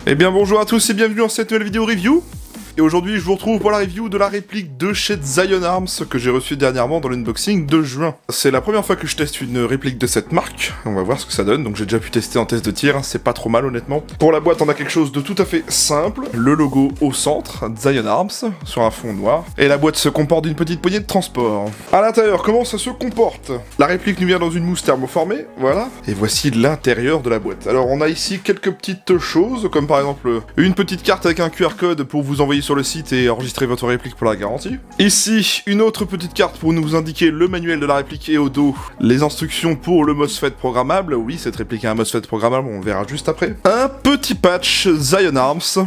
Eh bien bonjour à tous et bienvenue dans cette nouvelle vidéo review. Et aujourd'hui je vous retrouve pour la review de la réplique de chez Zion Arms que j'ai reçue dernièrement dans l'unboxing de juin. C'est la première fois que je teste une réplique de cette marque, on va voir ce que ça donne, donc j'ai déjà pu tester en test de tir, c'est pas trop mal honnêtement. Pour la boîte on a quelque chose de tout à fait simple, le logo au centre, Zion Arms, sur un fond noir, et la boîte se comporte d'une petite poignée de transport. À l'intérieur, comment ça se comporte? La réplique nous vient dans une mousse thermoformée, voilà, et voici l'intérieur de la boîte. Alors on a ici quelques petites choses, comme par exemple une petite carte avec un QR code pour vous envoyer sur le site et enregistrer votre réplique pour la garantie. Ici, une autre petite carte pour nous indiquer le manuel de la réplique et au dos, les instructions pour le MOSFET programmable. Oui, cette réplique a un MOSFET programmable, on le verra juste après. Un petit patch Zion Arms.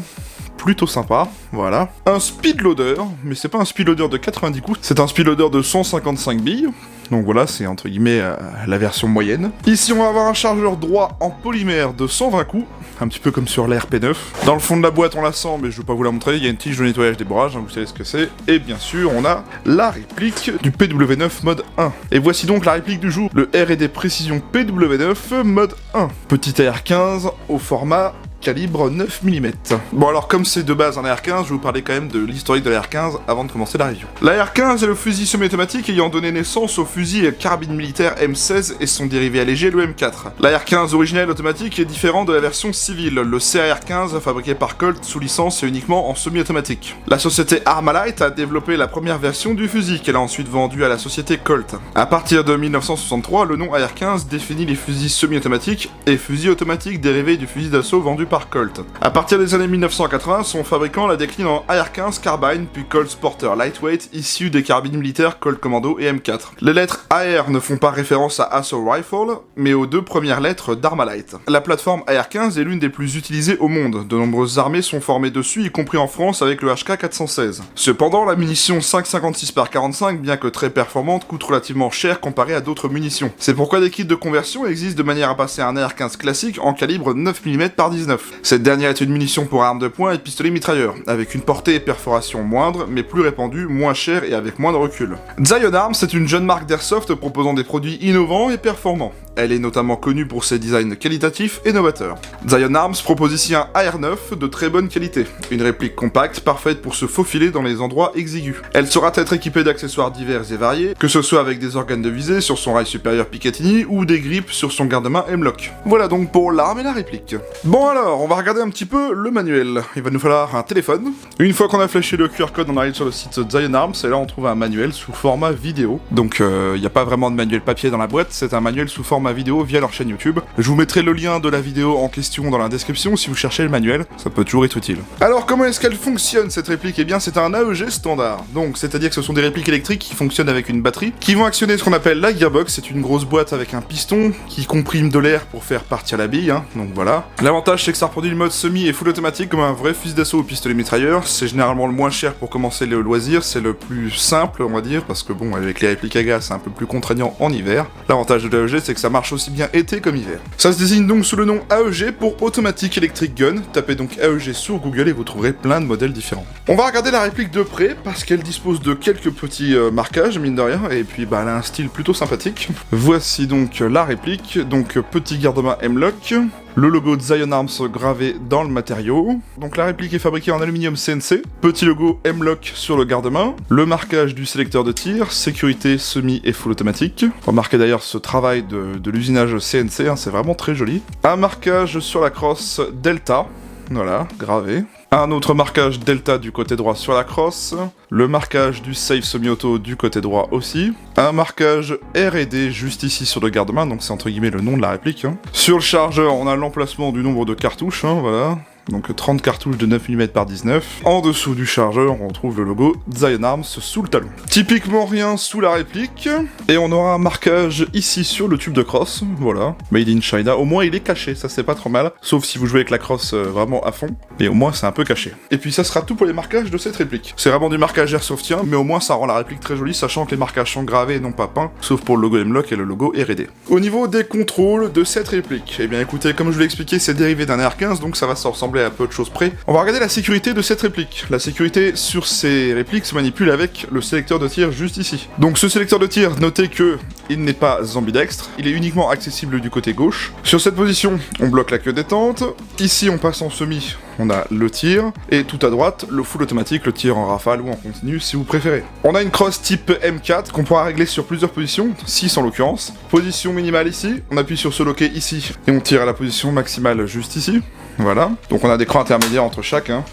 Plutôt sympa, voilà. Un speed loader, mais c'est pas un speed loader de 90 coups, c'est un speed loader de 155 billes. Donc voilà, c'est entre guillemets la version moyenne. Ici, on va avoir un chargeur droit en polymère de 120 coups, un petit peu comme sur l'RP9. Dans le fond de la boîte, on la sent, mais je vais pas vous la montrer. Il y a une tige de nettoyage des bourrages, hein, vous savez ce que c'est. Et bien sûr, on a la réplique du PW9 mode 1. Et voici donc la réplique du jour, le R&D Précision PW9 mode 1. Petit AR-15 au format calibre 9 mm. Bon alors comme c'est de base un AR-15, je vais vous parler quand même de l'historique de l'AR-15 avant de commencer la review. L'AR-15 est le fusil semi-automatique ayant donné naissance au fusil carabine militaire M16 et son dérivé allégé le M4. L'AR-15 originel automatique est différent de la version civile, le CAR-15 fabriqué par Colt sous licence et uniquement en semi-automatique. La société Armalite a développé la première version du fusil qu'elle a ensuite vendue à la société Colt. À partir de 1963, le nom AR-15 définit les fusils semi-automatiques et fusils automatiques dérivés du fusil d'assaut vendu par Colt. À partir des années 1980, son fabricant la décline en AR-15 Carbine puis Colt Sporter Lightweight issu des carabines militaires Colt Commando et M4. Les lettres AR ne font pas référence à Assault Rifle, mais aux deux premières lettres d'Armalite. La plateforme AR-15 est l'une des plus utilisées au monde. De nombreuses armées sont formées dessus, y compris en France avec le HK416. Cependant, la munition 5,56 par 45, bien que très performante, coûte relativement cher comparée à d'autres munitions. C'est pourquoi des kits de conversion existent de manière à passer un AR-15 classique en calibre 9 mm par 19. Cette dernière est une munition pour armes de poing et pistolet mitrailleur, avec une portée et perforation moindre, mais plus répandue, moins chère et avec moins de recul. Zion Arms est une jeune marque d'airsoft proposant des produits innovants et performants. Elle est notamment connue pour ses designs qualitatifs et novateurs. Zion Arms propose ici un AR9 de très bonne qualité, une réplique compacte parfaite pour se faufiler dans les endroits exigus. Elle saura être équipée d'accessoires divers et variés, que ce soit avec des organes de visée sur son rail supérieur Picatinny ou des grippes sur son garde-main M-Lock. Voilà donc pour l'arme et la réplique. Bon alors, on va regarder un petit peu le manuel. Il va nous falloir un téléphone. Une fois qu'on a flashé le QR code, on arrive sur le site Zion Arms et là on trouve un manuel sous format vidéo. Donc il n'y a pas vraiment de manuel papier dans la boîte, c'est un manuel sous format vidéo via leur chaîne YouTube. Je vous mettrai le lien de la vidéo en question dans la description si vous cherchez le manuel, ça peut toujours être utile. Alors comment est-ce qu'elle fonctionne cette réplique? Eh bien c'est un AEG standard, donc c'est-à-dire que ce sont des répliques électriques qui fonctionnent avec une batterie, qui vont actionner ce qu'on appelle la gearbox, c'est une grosse boîte avec un piston qui comprime de l'air pour faire partir la bille, hein. Donc voilà. L'avantage c'est que ça reproduit le mode semi et full automatique comme un vrai fusil d'assaut au pistolet mitrailleur, c'est généralement le moins cher pour commencer le loisir, c'est le plus simple on va dire, parce que bon avec les répliques à gaz c'est un peu plus contraignant en hiver. L'avantage de l'AEG c'est que ça marche aussi bien été comme hiver. Ça se désigne donc sous le nom AEG pour Automatic Electric Gun, tapez donc AEG sur Google et vous trouverez plein de modèles différents. On va regarder la réplique de près parce qu'elle dispose de quelques petits marquages mine de rien, et puis bah elle a un style plutôt sympathique. Voici donc la réplique, donc petit garde-main M-Lock, le logo de Zion Arms gravé dans le matériau. Donc la réplique est fabriquée en aluminium CNC, petit logo M-Lock sur le garde-main, le marquage du sélecteur de tir, sécurité semi et full automatique. Remarquez d'ailleurs ce travail de l'usinage CNC, hein, c'est vraiment très joli. Un marquage sur la crosse Delta, voilà, gravé. Un autre marquage Delta du côté droit sur la crosse, le marquage du Safe Semi-Auto du côté droit aussi, un marquage R&D juste ici sur le garde-main, donc c'est entre guillemets le nom de la réplique. Hein. Sur le chargeur, on a l'emplacement du nombre de cartouches, hein, voilà. Donc 30 cartouches de 9 mm par 19. En dessous du chargeur, on trouve le logo Zion Arms sous le talon. Typiquement rien sous la réplique. Et on aura un marquage ici sur le tube de crosse. Voilà. Made in China. Au moins il est caché, ça c'est pas trop mal. Sauf si vous jouez avec la crosse vraiment à fond. Et au moins c'est un peu caché. Et puis ça sera tout pour les marquages de cette réplique. C'est vraiment du marquage airsoftien, mais au moins ça rend la réplique très jolie, sachant que les marquages sont gravés et non pas peints. Sauf pour le logo M-Lock et le logo R&D. Au niveau des contrôles de cette réplique, eh bien écoutez, comme je vous l'ai expliqué, c'est dérivé d'un AR-15, donc ça va se ressembler à peu de choses près. On va regarder la sécurité de cette réplique. La sécurité sur ces répliques se manipule avec le sélecteur de tir juste ici. Donc ce sélecteur de tir, notez que il n'est pas ambidextre, il est uniquement accessible du côté gauche. Sur cette position, on bloque la queue détente. Ici, on passe en semi. on a le tir, et tout à droite, le full automatique, le tir en rafale ou en continu si vous préférez. On a une crosse type M4 qu'on pourra régler sur plusieurs positions, 6 en l'occurrence. Position minimale ici, on appuie sur ce loquet ici, et on tire à la position maximale juste ici. Voilà, donc on a des crans intermédiaires entre chaque, hein.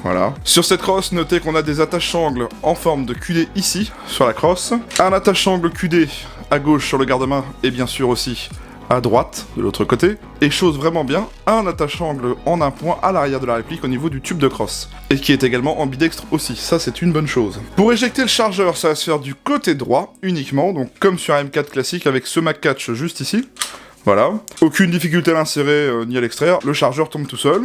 Voilà. Sur cette crosse, notez qu'on a des attaches-angles en forme de QD ici, sur la crosse. Un attache-angle QD à gauche sur le garde-main, et bien sûr aussi à droite, de l'autre côté. Et chose vraiment bien, un attache-angle en un point à l'arrière de la réplique au niveau du tube de crosse. Et qui est également ambidextre aussi, ça c'est une bonne chose. Pour éjecter le chargeur, ça va se faire du côté droit uniquement, donc comme sur un M4 classique avec ce Mag Catch juste ici. Voilà. Aucune difficulté à l'insérer ni à l'extraire, le chargeur tombe tout seul.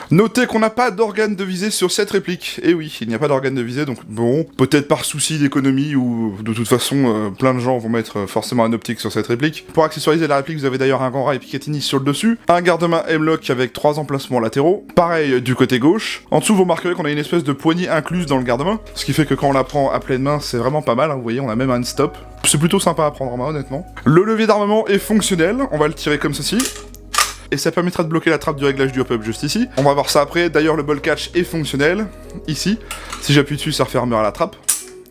Notez qu'on n'a pas d'organe de visée sur cette réplique. Et oui, il n'y a pas d'organe de visée, donc bon, peut-être par souci d'économie, ou de toute façon, plein de gens vont mettre forcément un optique sur cette réplique. Pour accessoiriser la réplique, vous avez d'ailleurs un grand rail Picatinny sur le dessus, un garde-main M-Lock avec 3 emplacements latéraux, pareil du côté gauche. En dessous, vous remarquerez qu'on a une espèce de poignée incluse dans le garde-main, ce qui fait que quand on la prend à pleine main, c'est vraiment pas mal, hein, vous voyez, on a même un stop. C'est plutôt sympa à prendre en main, honnêtement. Le levier d'armement est fonctionnel, on va le tirer comme ceci. Et ça permettra de bloquer la trappe du réglage du hop-up juste ici. On va voir ça après. D'ailleurs, le ball catch est fonctionnel, ici. Si j'appuie dessus, ça refermera la trappe.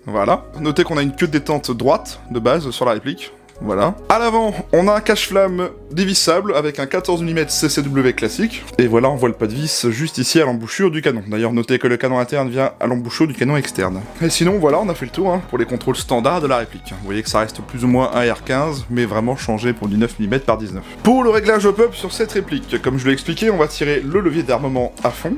Voilà. Notez qu'on a une queue de détente droite, de base, sur la réplique. Voilà. À l'avant, on a un cache-flamme dévissable avec un 14 mm CCW classique. Et voilà, on voit le pas de vis juste ici à l'embouchure du canon. D'ailleurs, notez que le canon interne vient à l'embouchure du canon externe. Et sinon, voilà, on a fait le tour pour les contrôles standards de la réplique. Vous voyez que ça reste plus ou moins un R15, mais vraiment changé pour du 9 mm par 19. Pour le réglage hop-up sur cette réplique, comme je l'ai expliqué, on va tirer le levier d'armement à fond.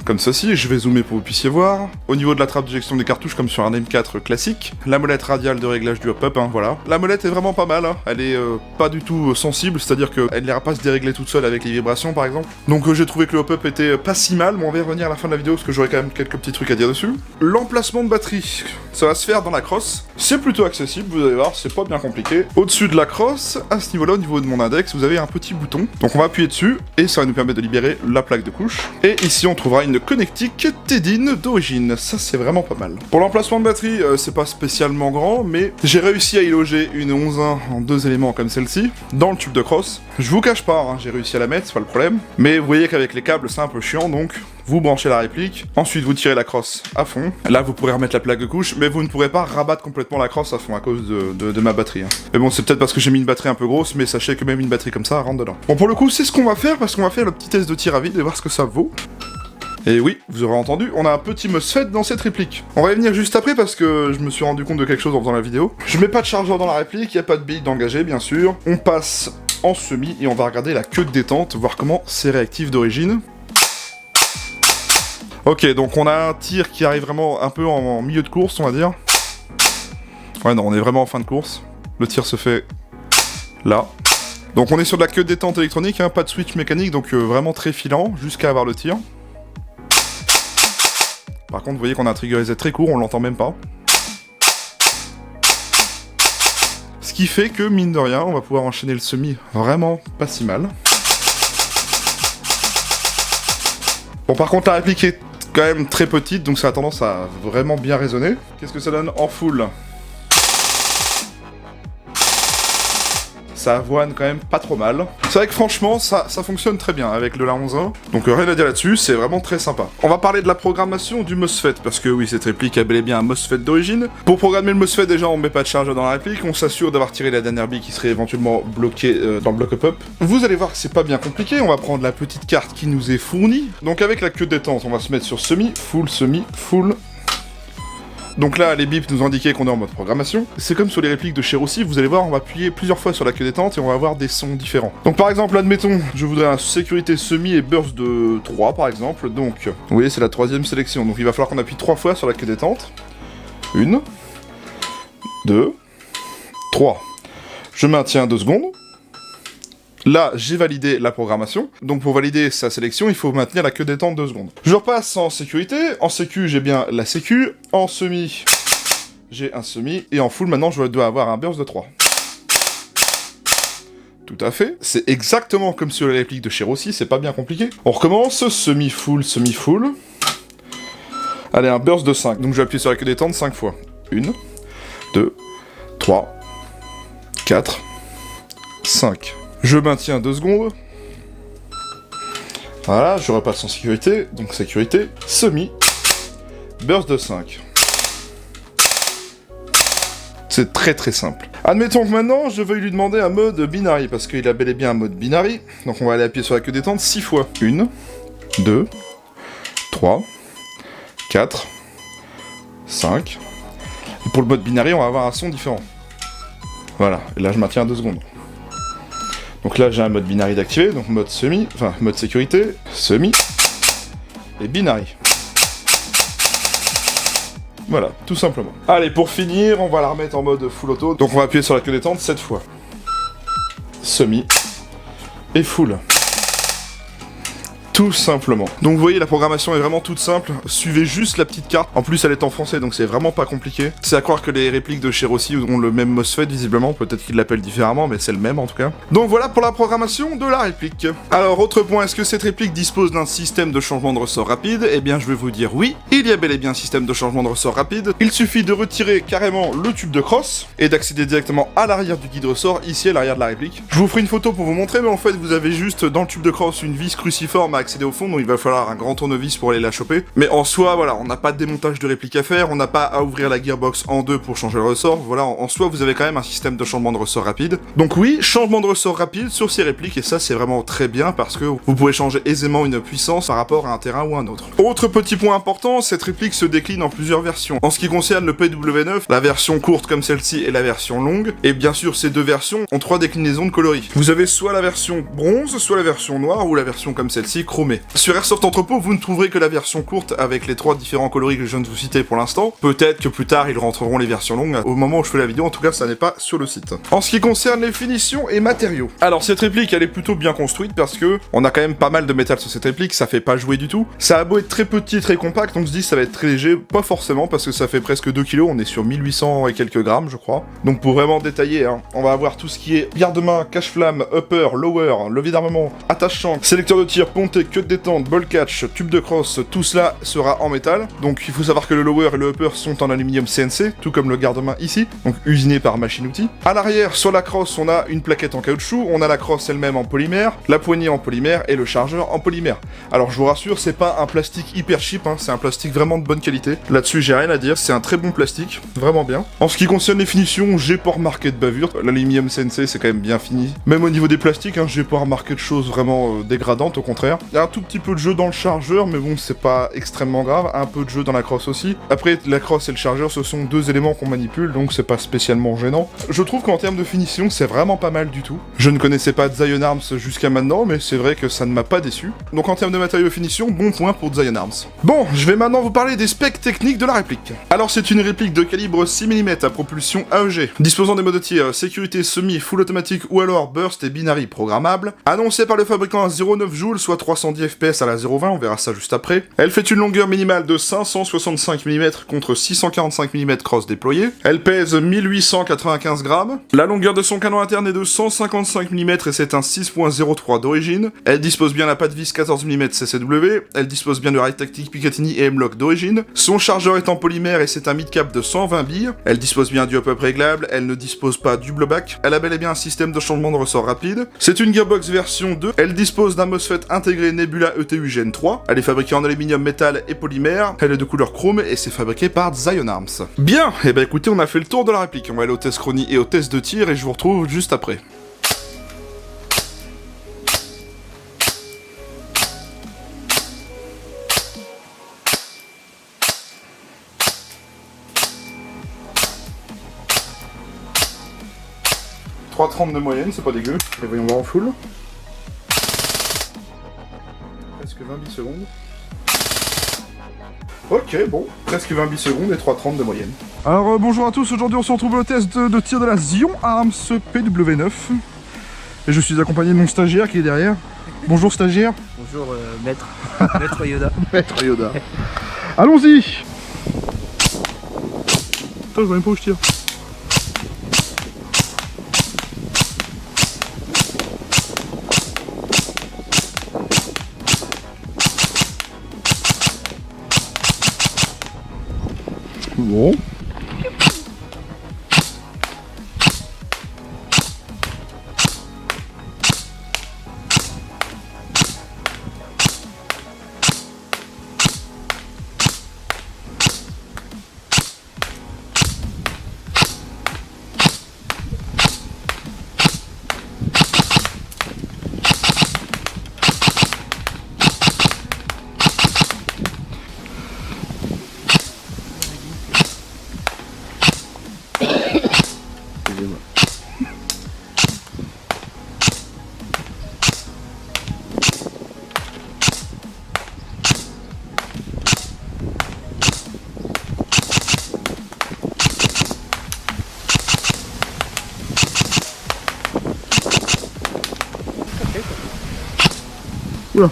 Comme ceci, je vais zoomer pour que vous puissiez voir. Au niveau de la trappe d'éjection des cartouches, comme sur un M4 classique. La molette radiale de réglage du hop-up, voilà. La molette est vraiment pas mal, elle est pas du tout sensible, c'est-à-dire qu'elle n'ira pas se dérégler toute seule avec les vibrations par exemple. Donc j'ai trouvé que le hop-up était pas si mal, mais on va y revenir à la fin de la vidéo parce que j'aurai quand même quelques petits trucs à dire dessus. L'emplacement de batterie, ça va se faire dans la crosse. C'est plutôt accessible, vous allez voir, c'est pas bien compliqué. Au-dessus de la crosse, à ce niveau-là, au niveau de mon index, vous avez un petit bouton. Donc on va appuyer dessus, et ça va nous permettre de libérer la plaque de couche. Et ici on trouvera une connectique Tedin d'origine, ça c'est vraiment pas mal. Pour l'emplacement de batterie, c'est pas spécialement grand, mais j'ai réussi à y loger une 11.1 en 2 éléments comme celle-ci, dans le tube de crosse. Je vous cache pas, j'ai réussi à la mettre, c'est pas le problème. Mais vous voyez qu'avec les câbles c'est un peu chiant, donc vous branchez la réplique, ensuite vous tirez la crosse à fond. Là vous pourrez remettre la plaque de couche, mais vous ne pourrez pas rabattre complètement la crosse à fond à cause de ma batterie. Mais bon, c'est peut-être parce que j'ai mis une batterie un peu grosse, mais sachez que même une batterie comme ça rentre dedans. Bon, pour le coup, c'est ce qu'on va faire, parce qu'on va faire le petit test de tir à vide et voir ce que ça vaut. Et oui, vous aurez entendu, on a un petit MOSFET dans cette réplique. On va y venir juste après parce que je me suis rendu compte de quelque chose en faisant la vidéo. Je mets pas de chargeur dans la réplique, il n'y a pas de bille d'engagé bien sûr. On passe en semi et on va regarder la queue de détente, voir comment c'est réactif d'origine. Ok, donc on a un tir qui arrive vraiment un peu en milieu de course, on va dire. Ouais, non, on est vraiment en fin de course. Le tir se fait là. Donc on est sur de la queue de détente électronique, pas de switch mécanique, donc vraiment très filant, jusqu'à avoir le tir. Par contre, vous voyez qu'on a un trigger reset très court, on l'entend même pas. Ce qui fait que, mine de rien, on va pouvoir enchaîner le semi vraiment pas si mal. Bon, par contre, la réplique est quand même très petite, donc ça a tendance à vraiment bien résonner. Qu'est-ce que ça donne en full ? Ça avoine quand même pas trop mal. C'est vrai que franchement, ça fonctionne très bien avec le La 11.1. Donc rien à dire là-dessus, c'est vraiment très sympa. On va parler de la programmation du MOSFET, parce que oui, cette réplique a bel et bien un MOSFET d'origine. Pour programmer le MOSFET, déjà, on met pas de chargeur dans la réplique, on s'assure d'avoir tiré la dernière bille qui serait éventuellement bloquée dans le bloc hop-up. Vous allez voir que c'est pas bien compliqué, on va prendre la petite carte qui nous est fournie. Donc avec la queue de détente, on va se mettre sur semi, full. Donc là, les bips nous indiquaient qu'on est en mode programmation. C'est comme sur les répliques de chez Rossi, vous allez voir, on va appuyer plusieurs fois sur la queue détente et on va avoir des sons différents. Donc par exemple, admettons, je voudrais un sécurité semi et burst de 3 par exemple. Donc, vous voyez, c'est la 3e sélection. Donc il va falloir qu'on appuie 3 fois sur la queue détente. 1, 2, 3. Je maintiens 2 secondes. Là, j'ai validé la programmation. Donc pour valider sa sélection, il faut maintenir la queue détente 2 secondes. Je repasse en sécurité. En sécu, j'ai bien la sécu. En semi, j'ai un semi. Et en full, maintenant, je dois avoir un burst de 3. Tout à fait. C'est exactement comme sur les répliques de chez Rossi, c'est pas bien compliqué. On recommence. Semi-full. Allez, un burst de 5. Donc je vais appuyer sur la queue détente 5 fois. 1, 2, 3, 4, 5. Je maintiens 2 secondes. Voilà, je repasse en sécurité, donc sécurité, semi, burst de 5. C'est très très simple. Admettons que maintenant, je veuille lui demander un mode binary, parce qu'il a bel et bien un mode binary. Donc on va aller appuyer sur la queue détente 6 fois. 1, 2, 3, 4, 5. Et pour le mode binary, on va avoir un son différent. Voilà, et là je maintiens 2 secondes. Donc là j'ai un mode binary d'activer, donc mode semi, enfin mode sécurité, semi, et binary. Voilà, tout simplement. Allez, pour finir, on va la remettre en mode full auto. Donc on va appuyer sur la queue détente 7 fois. Semi et full. Tout simplement. Donc vous voyez, la programmation est vraiment toute simple. Suivez juste la petite carte. En plus, elle est en français, donc c'est vraiment pas compliqué. C'est à croire que les répliques de chez Rossi ont le même MOSFET, visiblement. Peut-être qu'ils l'appellent différemment, mais c'est le même en tout cas. Donc voilà pour la programmation de la réplique. Alors, autre point, est-ce que cette réplique dispose d'un système de changement de ressort rapide? Eh bien, je vais vous dire oui. Il y a bel et bien un système de changement de ressort rapide. Il suffit de retirer carrément le tube de crosse et d'accéder directement à l'arrière du guide ressort, ici à l'arrière de la réplique. Je vous ferai une photo pour vous montrer, mais en fait, vous avez juste dans le tube de crosse une vis cruciforme à accéder au fond, donc il va falloir un grand tournevis pour aller la choper. Mais en soi, voilà, on n'a pas de démontage de réplique à faire, on n'a pas à ouvrir la gearbox en deux pour changer le ressort. Voilà, en soi, vous avez quand même un système de changement de ressort rapide. Donc oui, changement de ressort rapide sur ces répliques, et ça, c'est vraiment très bien parce que vous pouvez changer aisément une puissance par rapport à un terrain ou un autre. Autre petit point important, cette réplique se décline en plusieurs versions. En ce qui concerne le PW9, la version courte comme celle-ci et la version longue, et bien sûr, ces deux versions ont 3 déclinaisons de coloris. Vous avez soit la version bronze, soit la version noire, ou la version comme celle-ci, chromée. Sur Airsoft Entrepôt, vous ne trouverez que la version courte avec les 3 différents coloris que je viens de vous citer pour l'instant. Peut-être que plus tard, ils rentreront les versions longues. Au moment où je fais la vidéo, en tout cas, ça n'est pas sur le site. En ce qui concerne les finitions et matériaux. Alors, cette réplique, elle est plutôt bien construite parce que on a quand même pas mal de métal sur cette réplique, ça fait pas jouer du tout. Ça a beau être très petit, très compact, on se dit ça va être très léger, pas forcément parce que ça fait presque 2 kg, on est sur 1800 et quelques grammes, je crois. Donc pour vraiment détailler, hein, on va avoir tout ce qui est garde-main, cache-flamme, upper, lower, levier d'armement, attache-champ, sélecteur de tir, ponté, queue de détente, ball catch, tube de crosse, tout cela sera en métal. Donc il faut savoir que le lower et le upper sont en aluminium CNC, tout comme le garde-main ici, donc usiné par machine-outil. À l'arrière, sur la crosse, on a une plaquette en caoutchouc, on a la crosse elle-même en polymère, la poignée en polymère et le chargeur en polymère. Alors je vous rassure, c'est pas un plastique hyper cheap, hein, c'est un plastique vraiment de bonne qualité. Là-dessus, j'ai rien à dire, c'est un très bon plastique, vraiment bien. En ce qui concerne les finitions, j'ai pas remarqué de bavure. L'aluminium CNC, c'est quand même bien fini. Même au niveau des plastiques, hein, j'ai pas remarqué de choses vraiment dégradantes, au contraire. Il y a un tout petit peu de jeu dans le chargeur, mais bon, c'est pas extrêmement grave. Un peu de jeu dans la crosse aussi. Après, la crosse et le chargeur, ce sont deux éléments qu'on manipule, donc c'est pas spécialement gênant. Je trouve qu'en termes de finition, c'est vraiment pas mal du tout. Je ne connaissais pas Zion Arms jusqu'à maintenant, mais c'est vrai que ça ne m'a pas déçu. Donc en termes de matériaux et finition, bon point pour Zion Arms. Bon, je vais maintenant vous parler des specs techniques de la réplique. Alors c'est une réplique de calibre 6 mm à propulsion AEG, disposant des modes de tir sécurité semi, full automatique ou alors burst et binary programmable, annoncée par le fabricant à 0,9 joules, soit 310 fps à la 0,20, on verra ça juste après. Elle fait une longueur minimale de 565 mm contre 645 mm cross déployée. Elle pèse 1895 grammes. La longueur de son canon interne est de 155 mm et c'est un 6.03 d'origine. Elle dispose bien la patte vis 14 mm CCW. Elle dispose bien de rail tactique Picatinny et M-Lock d'origine. Son chargeur est en polymère et c'est un mid-cap de 120 billes. Elle dispose bien du hop-up réglable. Elle ne dispose pas du blowback. Elle a bel et bien un système de changement de ressort rapide. C'est une gearbox version 2. Elle dispose d'un MOSFET intégré Nebula ETU Gen 3. Elle est fabriquée en aluminium, métal et polymère. Elle est de couleur chrome et c'est fabriqué par Zion Arms. Bien, et bah écoutez, on a fait le tour de la réplique. On va aller au test chronie et au test de tir et je vous retrouve juste après. « 3,30 de moyenne, c'est pas dégueu. Et voyons voir en full. Presque 20 millisecondes. Ok, bon, presque 20 millisecondes et 3,30 de moyenne. Alors bonjour à tous, aujourd'hui on se retrouve au test de tir de la Zion Arms PW9. Et je suis accompagné de mon stagiaire qui est derrière. Bonjour stagiaire. Bonjour maître. Maître Yoda. Maître Yoda. Allons-y. Putain, je vois même pas où je tire. Bon. fait quoi. Oula.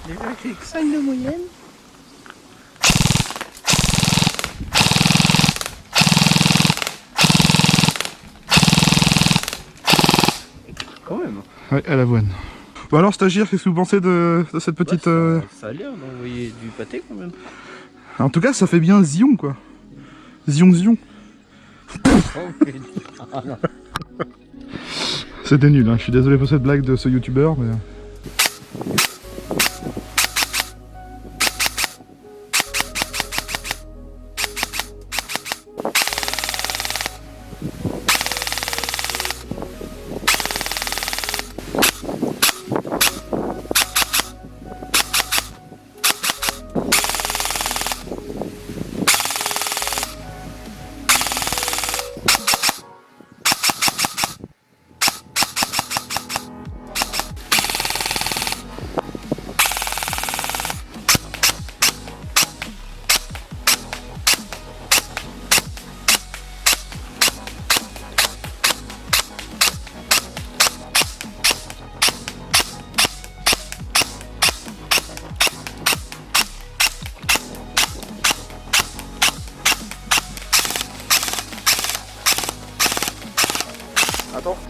Déjà j'ai que 5 de moyenne. Quand même. Ouais, à l'avoine. Bon alors stagiaire, qu'est-ce que vous pensez de cette petite... Ouais, ça a l'air d'envoyer du pâté quand même. En tout cas, ça fait bien zion quoi. Zion. Oh, non. C'était nul, hein. Je suis désolé pour cette blague de ce youtubeur, mais...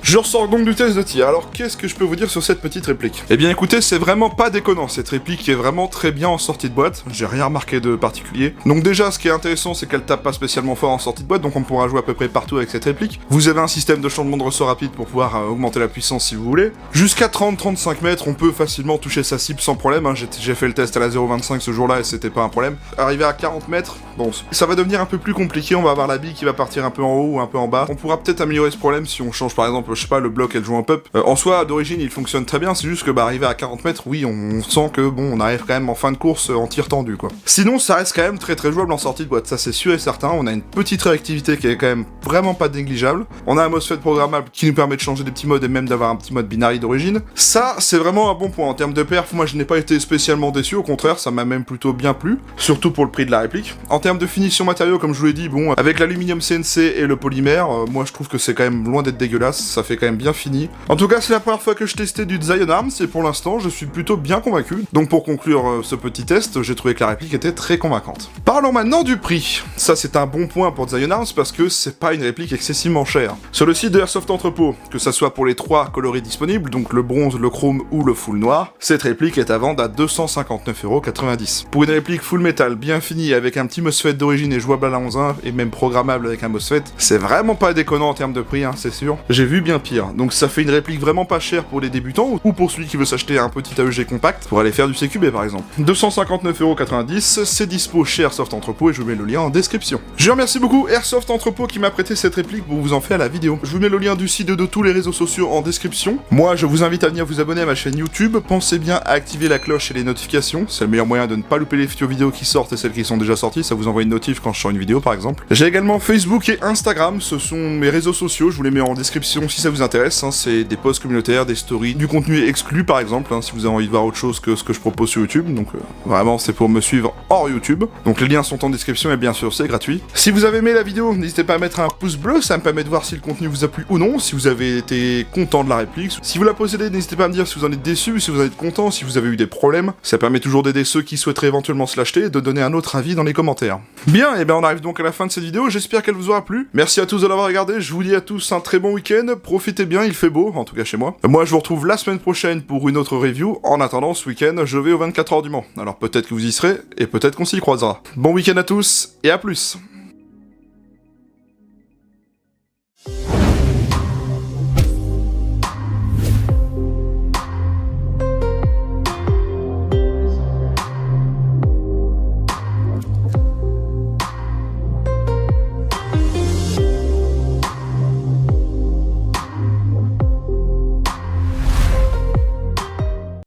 Je ressors donc du test de tir, alors qu'est-ce que je peux vous dire sur cette petite réplique? Eh bien écoutez, c'est vraiment pas déconnant, cette réplique est vraiment très bien en sortie de boîte, j'ai rien remarqué de particulier. Donc déjà, ce qui est intéressant, c'est qu'elle tape pas spécialement fort en sortie de boîte, donc on pourra jouer à peu près partout avec cette réplique. Vous avez un système de changement de ressort rapide pour pouvoir augmenter la puissance si vous voulez. Jusqu'à 30-35 mètres, on peut facilement toucher sa cible sans problème, hein. J'ai fait le test à la 0,25 ce jour-là et c'était pas un problème. Arrivé à 40 mètres, bon, ça va devenir un peu plus compliqué, on va avoir la bille qui va partir un peu en haut ou un peu en bas. On pourra peut-être améliorer ce problème si on change par exemple, je sais pas, le bloc et le joint pop. En soi, d'origine, il fonctionne très bien, c'est juste que bah arrivé à 40 mètres, oui, on sent que bon, on arrive quand même en fin de course en tir tendu quoi. Sinon, ça reste quand même très jouable en sortie de boîte, ça c'est sûr et certain. On a une petite réactivité qui est quand même vraiment pas négligeable. On a un MOSFET programmable qui nous permet de changer des petits modes et même d'avoir un petit mode binary d'origine. Ça, c'est vraiment un bon point en termes de perf. Moi, je n'ai pas été spécialement déçu, au contraire, ça m'a même plutôt bien plu, surtout pour le prix de la réplique. En termes de finition matériaux, comme je vous l'ai dit, bon, avec l'aluminium CNC et le polymère, moi je trouve que c'est quand même loin d'être dégueulasse, ça fait quand même bien fini. En tout cas, c'est la première fois que je testais du Zion Arms et pour l'instant, je suis plutôt bien convaincu. Donc pour conclure ce petit test, j'ai trouvé que la réplique était très convaincante. Parlons maintenant du prix. Ça, c'est un bon point pour Zion Arms parce que c'est pas une réplique excessivement chère. Sur le site de Airsoft Entrepôt, que ça soit pour les 3 coloris disponibles, donc le bronze, le chrome ou le full noir, cette réplique est à vendre à 259,90€. Pour une réplique full metal bien finie avec un petit MOSFET d'origine et jouable à la 11.1 et même programmable avec un MOSFET, c'est vraiment pas déconnant en termes de prix, hein, c'est sûr. J'ai vu bien pire. Donc ça fait une réplique vraiment pas chère pour les débutants ou pour celui qui veut s'acheter un petit AEG compact pour aller faire du CQB par exemple. 259,90€, c'est dispo chez Airsoft Entrepôt et je vous mets le lien en description. Je remercie beaucoup Airsoft Entrepôt qui m'a prêté cette réplique pour vous en faire la vidéo. Je vous mets le lien du site de tous les réseaux sociaux en description. Moi, je vous invite à venir vous abonner à ma chaîne YouTube. Pensez bien à activer la cloche et les notifications. C'est le meilleur moyen de ne pas louper les futures vidéos qui sortent et celles qui sont déjà sorties. Ça vous envoie une notif quand je sors une vidéo par exemple. J'ai également Facebook et Instagram. Ce sont mes réseaux sociaux. Je vous les mets en description description si ça vous intéresse, hein, c'est des posts communautaires, des stories, du contenu exclu par exemple, hein, si vous avez envie de voir autre chose que ce que je propose sur YouTube, donc vraiment c'est pour me suivre hors YouTube. Donc les liens sont en description et bien sûr c'est gratuit. Si vous avez aimé la vidéo, n'hésitez pas à mettre un pouce bleu, ça me permet de voir si le contenu vous a plu ou non, si vous avez été content de la réplique. Si vous la possédez, n'hésitez pas à me dire si vous en êtes déçu, si vous en êtes content, si vous avez eu des problèmes. Ça permet toujours d'aider ceux qui souhaiteraient éventuellement se l'acheter et de donner un autre avis dans les commentaires. Bien, et bien on arrive donc à la fin de cette vidéo, j'espère qu'elle vous aura plu. Merci à tous de l'avoir regardé, je vous dis à tous un très bon week-end, profitez bien, il fait beau, en tout cas chez moi. Moi je vous retrouve la semaine prochaine pour une autre review, en attendant ce week-end je vais aux 24 heures du Mans. Alors peut-être que vous y serez, et peut-être qu'on s'y croisera. Bon week-end à tous, et à plus.